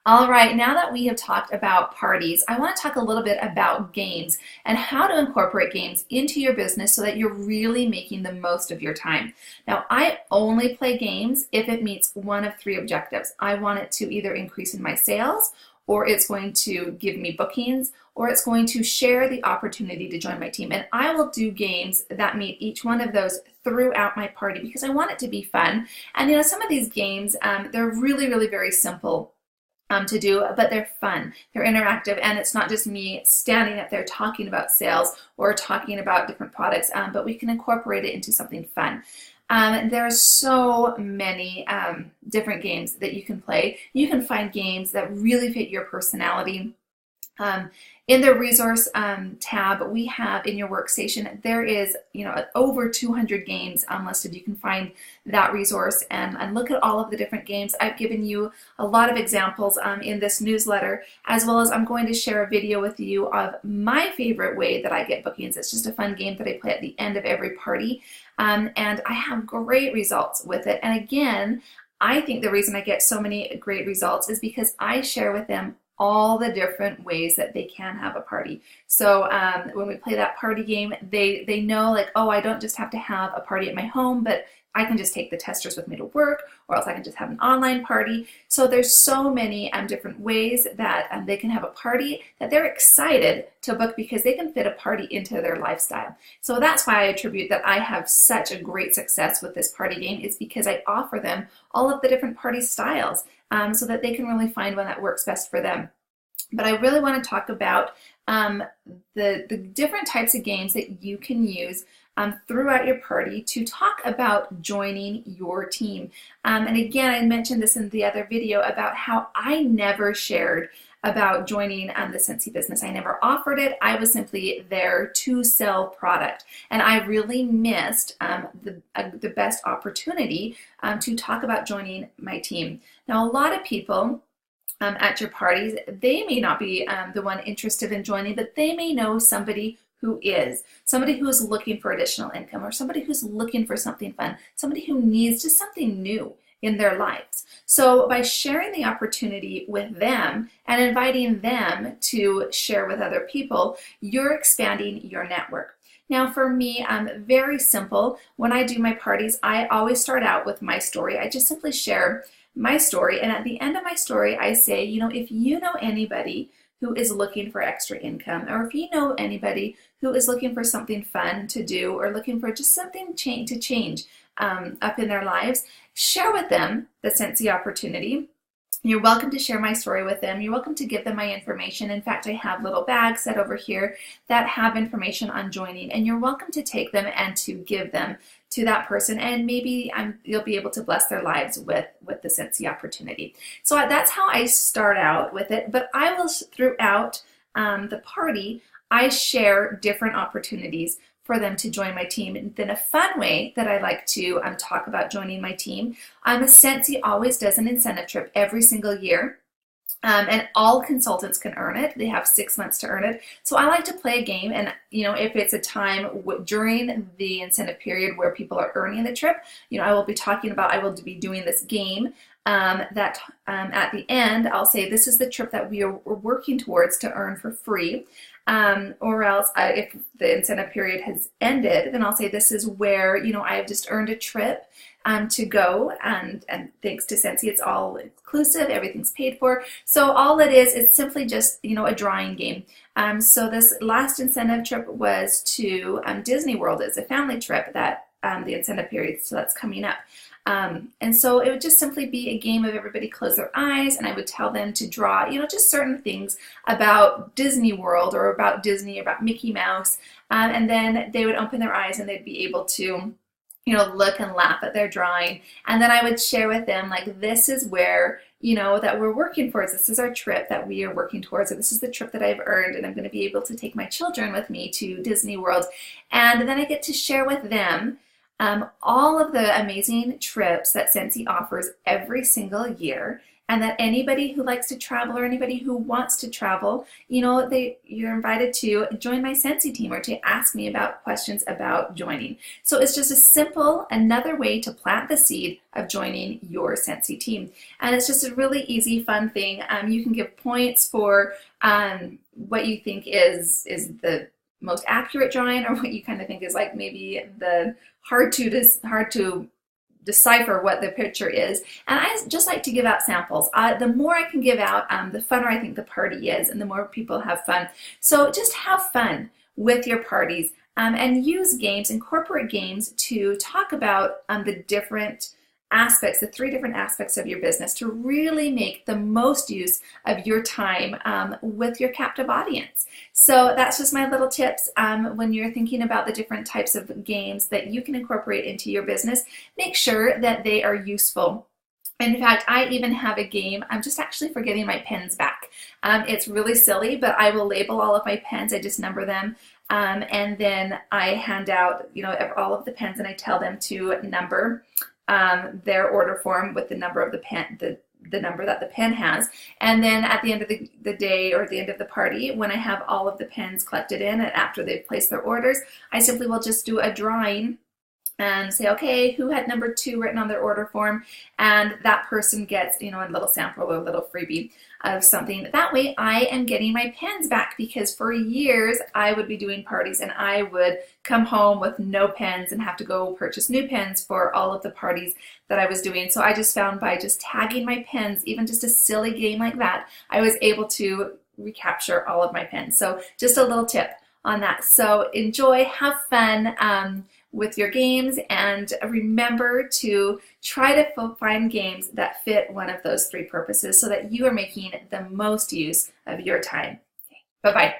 All right, now that we have talked about parties, I want to talk a little bit about games and how to incorporate games into your business so that you're really making the most of your time. Now, I only play games if it meets one of three objectives. I want it to either increase in my sales, or it's going to give me bookings, or it's going to share the opportunity to join my team. And I will do games that meet each one of those throughout my party because I want it to be fun. And some of these games, they're really, really very simple to do, but they're fun, they're interactive, and it's not just me standing up there talking about sales or talking about different products, but we can incorporate it into something fun. There are so many different games that you can play. You can find games that really fit your personality. In the resource tab we have in your workstation, there is over 200 games listed. You can find that resource and look at all of the different games. I've given you a lot of examples in this newsletter, as well as I'm going to share a video with you of my favorite way that I get bookings. It's just a fun game that I play at the end of every party, and I have great results with it. And again, I think the reason I get so many great results is because I share with them all the different ways that they can have a party. So when we play that party game, they know, like, oh, I don't just have to have a party at my home, but I can just take the testers with me to work, or else I can just have an online party. So there's so many different ways that they can have a party that they're excited to book because they can fit a party into their lifestyle. So that's why I attribute that I have such a great success with this party game, is because I offer them all of the different party styles so that they can really find one that works best for them. But I really want to talk about the different types of games that you can use throughout your party to talk about joining your team. And again, I mentioned this in the other video about how I never shared about joining the Scentsy business. I never offered it. I was simply there to sell product. And I really missed the best opportunity to talk about joining my team. Now, a lot of people at your parties, they may not be the one interested in joining, but they may know somebody who is, somebody who is looking for additional income, or somebody who's looking for something fun, somebody who needs just something new in their lives. So by sharing the opportunity with them and inviting them to share with other people, you're expanding your network. Now for me, very simple. When I do my parties, I always start out with my story. I just simply share my story, and at the end of my story, I say, if you know anybody who is looking for extra income, or if you know anybody who is looking for something fun to do, or looking for just something to change up in their lives, share with them the Scentsy opportunity. You're welcome to share my story with them. You're welcome to give them my information. In fact, I have little bags set over here that have information on joining, and you're welcome to take them and to give them to that person, and maybe you'll be able to bless their lives with the Scentsy opportunity. So that's how I start out with it, but I will, throughout the party, I share different opportunities for them to join my team. And then a fun way that I like to talk about joining my team, Scentsy always does an incentive trip every single year. And all consultants can earn it. They have 6 months to earn it. So I like to play a game, and if it's a time during the incentive period where people are earning the trip, I will be doing this game that at the end I'll say, this is the trip that we're working towards to earn for free. Or else if the incentive period has ended, then I'll say, this is where I have just earned a trip to go, and thanks to Scentsy, it's all inclusive, everything's paid for. So all it is, it's simply just a drawing game. So this last incentive trip was to Disney World. It's a family trip that the incentive period, so that's coming up. And so it would just simply be a game of everybody close their eyes, and I would tell them to draw, just certain things about Disney World, or about Disney, about Mickey Mouse, and then they would open their eyes and they'd be able to look and laugh at their drawing. And then I would share with them, like, this is where, that we're working towards. This is our trip that we are working towards. And this is the trip that I've earned, and I'm going to be able to take my children with me to Disney World. And then I get to share with them all of the amazing trips that Scentsy offers every single year. and that anybody who likes to travel or anybody who wants to travel, you're invited to join my Scentsy team or to ask me about questions about joining. So it's just a simple, another way to plant the seed of joining your Scentsy team. And it's just a really easy, fun thing. You can give points for what you think is the most accurate drawing, or what you kind of think is like maybe the hard to decipher what the picture is. And I just like to give out samples. The more I can give out, the funner I think the party is, and the more people have fun. So just have fun with your parties, and use games, incorporate games to talk about the different aspects, the 3 different aspects of your business, to really make the most use of your time with your captive audience. So that's just my little tips when you're thinking about the different types of games that you can incorporate into your business. Make sure that they are useful. In fact, I even have a game. I'm just actually forgetting my pens back. It's really silly, but I will label all of my pens. I just number them. And then I hand out, all of the pens, and I tell them to number their order form with the number of the pen, the number that the pen has. And then at the end of the day, or at the end of the party, when I have all of the pens collected in and after they've placed their orders, I simply will just do a drawing and say, okay, who had number 2 written on their order form? And that person gets, a little sample or a little freebie of something. That way I am getting my pens back, because for years I would be doing parties and I would come home with no pens and have to go purchase new pens for all of the parties that I was doing. So I just found by just tagging my pens, even just a silly game like that, I was able to recapture all of my pens. So just a little tip on that. So enjoy, have fun with your games, and remember to try to find games that fit one of those 3 purposes so that you are making the most use of your time. Okay. Bye-bye.